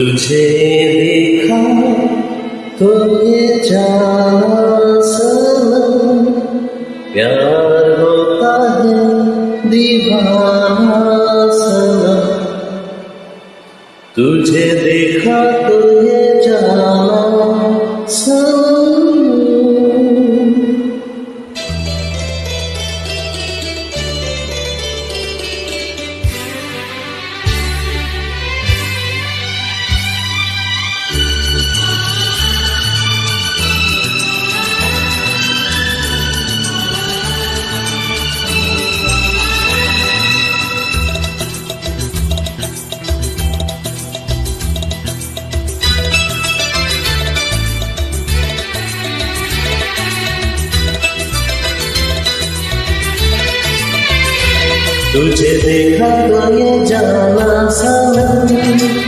तुझे देखा तो ये जाना सनम प्यार होता है दीवाना सनम तुझे देखा तो ये जाना सनम तुझे देखा तो ये जाना सनम